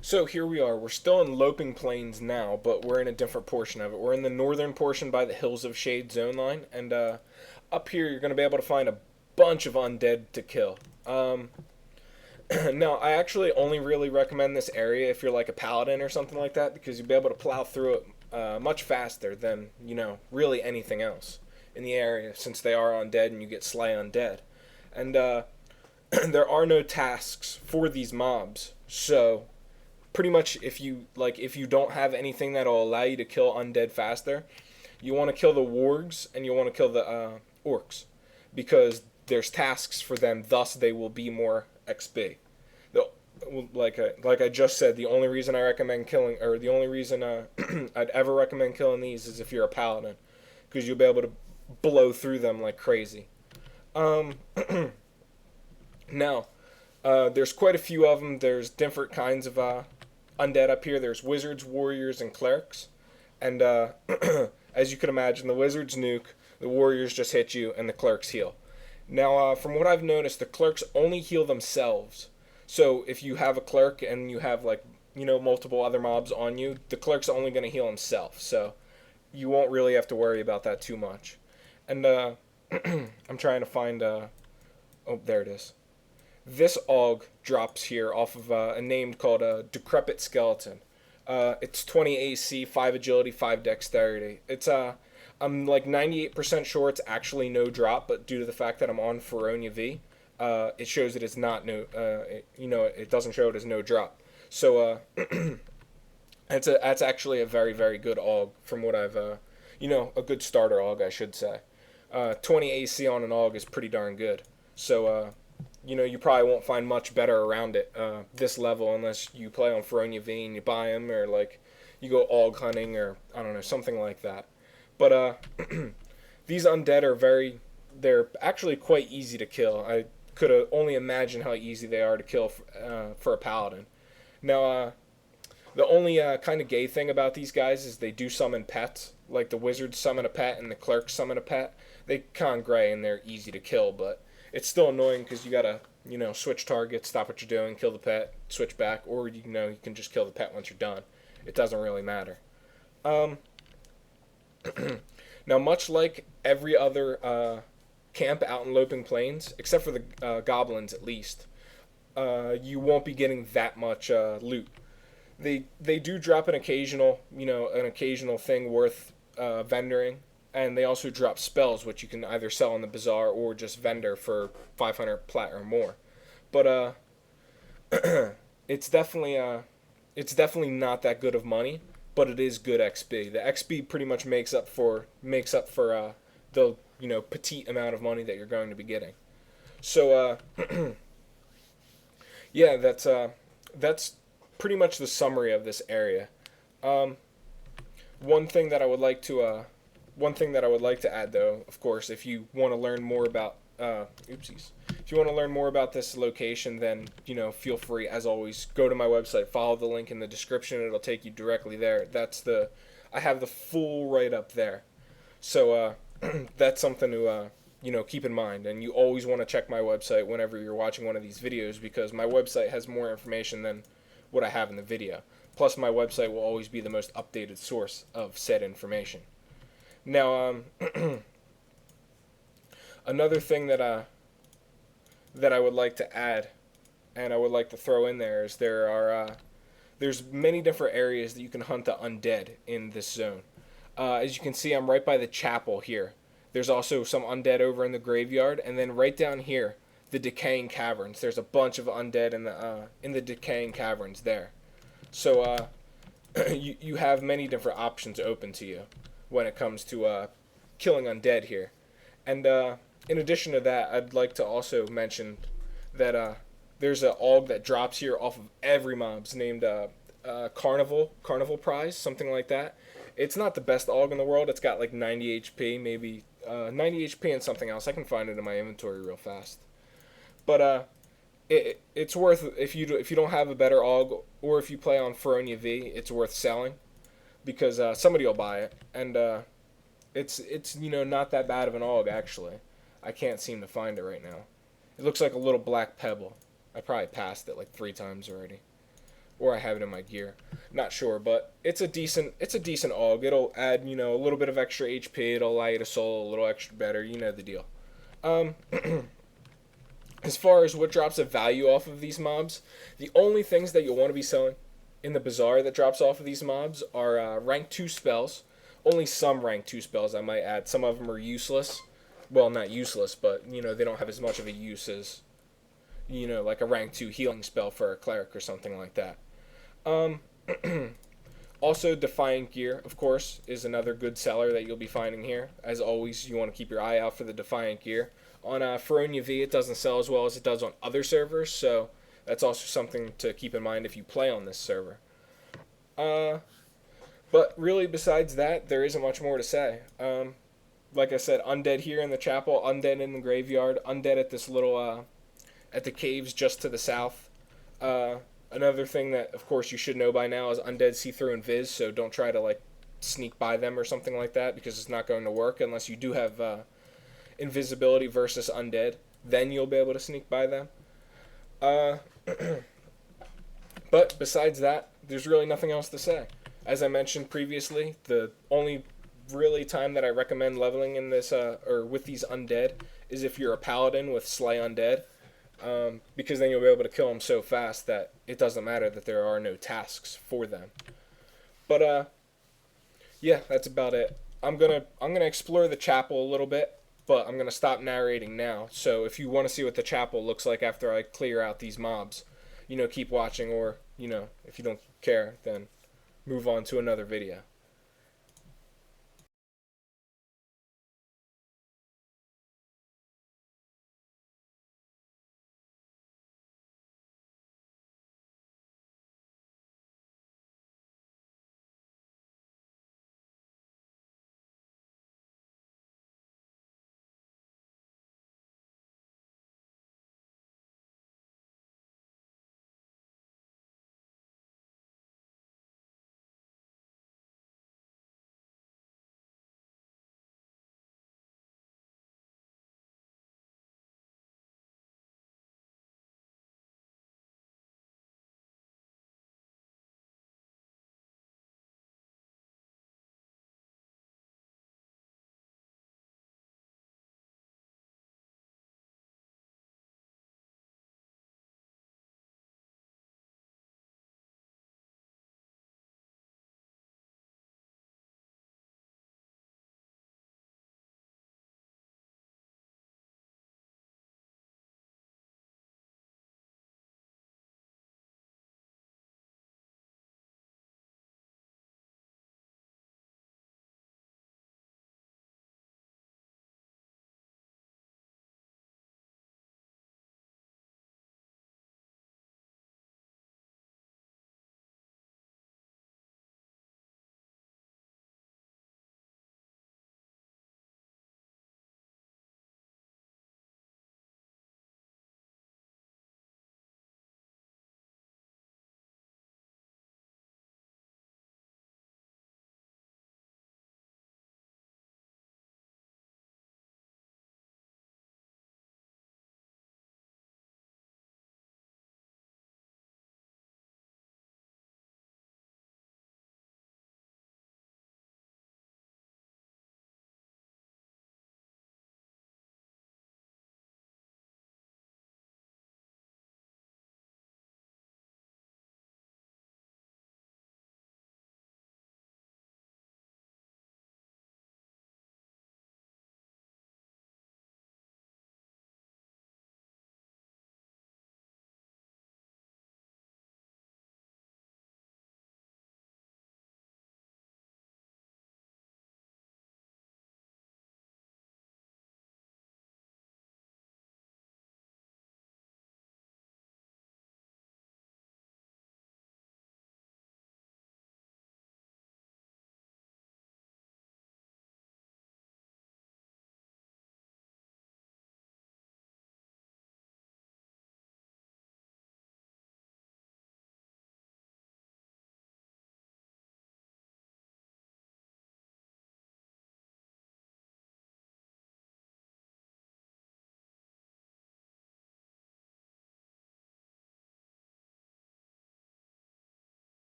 So here we are. We're still in Loping Plains now, but we're in a different portion of it. We're in the northern portion by the Hills of Shade zone line, and up here you're going to be able to find a bunch of undead to kill. Now, I actually only really recommend this area if you're like a paladin or something like that, because you'll be able to plow through it much faster than, really anything else in the area, since they are undead and you get slay undead. And there are no tasks for these mobs, so pretty much if you don't have anything that'll allow you to kill undead faster, you want to kill the wargs and you want to kill the orcs because there's tasks for them. Thus, they will be more XP. The, like I just said, the only reason I recommend killing, or the only reason I'd ever recommend killing these is if you're a paladin, because you'll be able to blow through them like crazy. Um, Now, there's quite a few of them. There's different kinds of undead up here. There's wizards, warriors, and clerics. And as you can imagine, the wizards nuke, the warriors just hit you, and the clerics heal. Now, from what I've noticed, the clerics only heal themselves. So if you have a cleric and you have multiple other mobs on you, the cleric's only going to heal himself. So you won't really have to worry about that too much. And I'm trying to find. Oh, there it is. This aug drops here off of a name called a Decrepit Skeleton. It's 20 AC, 5 agility, 5 dexterity. I'm like 98% sure it's actually no drop, but due to the fact that I'm on Feronia V, it shows it is not no. It doesn't show it as no drop. So that's actually a very very good aug from what I've a good starter aug I should say. 20 AC on an aug is pretty darn good. So you probably won't find much better around it this level unless you play on Feronia V and you buy them, or like you go aug hunting, or I don't know, something like that. But these undead they're actually quite easy to kill. I could only imagine how easy they are to kill for a paladin. Now, the only kind of gay thing about these guys is they do summon pets. Like the wizards summon a pet and the clerks summon a pet. They con gray and they're easy to kill, but it's still annoying because you gotta, switch targets, stop what you're doing, kill the pet, switch back, or you can just kill the pet once you're done. It doesn't really matter. Um, Now, much like every other camp out in Loping Plains, except for the goblins at least, you won't be getting that much loot. They do drop an occasional thing worth vendoring, and they also drop spells which you can either sell in the bazaar or just vendor for 500 plat or more. But it's definitely not that good of money, but it is good XP. The XP pretty much makes up for the petite amount of money that you're going to be getting. So yeah, that's pretty much the summary of this area. Um, one thing that I would like to add, though, of course, if you want to learn more about oopsies, if you want to learn more about this location, then feel free, as always, go to my website, follow the link in the description, it'll take you directly there. I have the full write up there, so that's something to keep in mind. And you always want to check my website whenever you're watching one of these videos, because my website has more information than what I have in the video. Plus, my website will always be the most updated source of said information. Now, another thing that I would like to add, and I would like to throw in there, is there's many different areas that you can hunt the undead in this zone. As you can see, I'm right by the chapel here. There's also some undead over in the graveyard, and then right down here, the decaying caverns. There's a bunch of undead in the decaying caverns there. So you have many different options open to you when it comes to killing undead here. And in addition to that, I'd like to also mention that there's an aug that drops here off of every mob's named Carnival Prize, something like that. It's not the best aug in the world. It's got like 90 HP, maybe 90 HP and something else. I can find it in my inventory real fast. But it's worth, if you don't have a better aug, or if you play on Feronia V, it's worth selling, because somebody will buy it, and it's not that bad of an aug actually. I can't seem to find it right now. It looks like a little black pebble. I probably passed it like 3 times already. or I have it in my gear. Not sure, but it's a decent AUG. It'll add, you know, a little bit of extra HP. It'll allow you to solo a little extra better. You know the deal. Um, as far as what drops of value off of these mobs, the only things that you'll want to be selling in the bazaar that drops off of these mobs are rank 2 spells. Only some rank 2 spells, I might add. Some of them are useless. Well, not useless, but, you know, they don't have as much of a use as, you know, like a rank 2 healing spell for a cleric or something like that. Um, Also, Defiant Gear, of course, is another good seller that you'll be finding here. As always, you want to keep your eye out for the Defiant Gear. On Feronia V, it doesn't sell as well as it does on other servers, so that's also something to keep in mind if you play on this server. But really, besides that, there isn't much more to say. Like I said, Undead here in the chapel, Undead in the graveyard, Undead at this little, at the caves just to the south. Another thing that, of course, you should know by now is Undead see through invis, so don't try to, like, sneak by them or something like that, because it's not going to work unless you do have invisibility versus Undead. Then you'll be able to sneak by them. But besides that, there's really nothing else to say. As I mentioned previously, the only really time that I recommend leveling in this, or with these Undead, is if you're a Paladin with Slay Undead. Because then you'll be able to kill them so fast that it doesn't matter that there are no tasks for them. But yeah, that's about it. I'm gonna explore the chapel a little bit, but I'm gonna stop narrating now. So if you want to see what the chapel looks like after I clear out these mobs, you know, keep watching, or, you know, if you don't care, then move on to another video.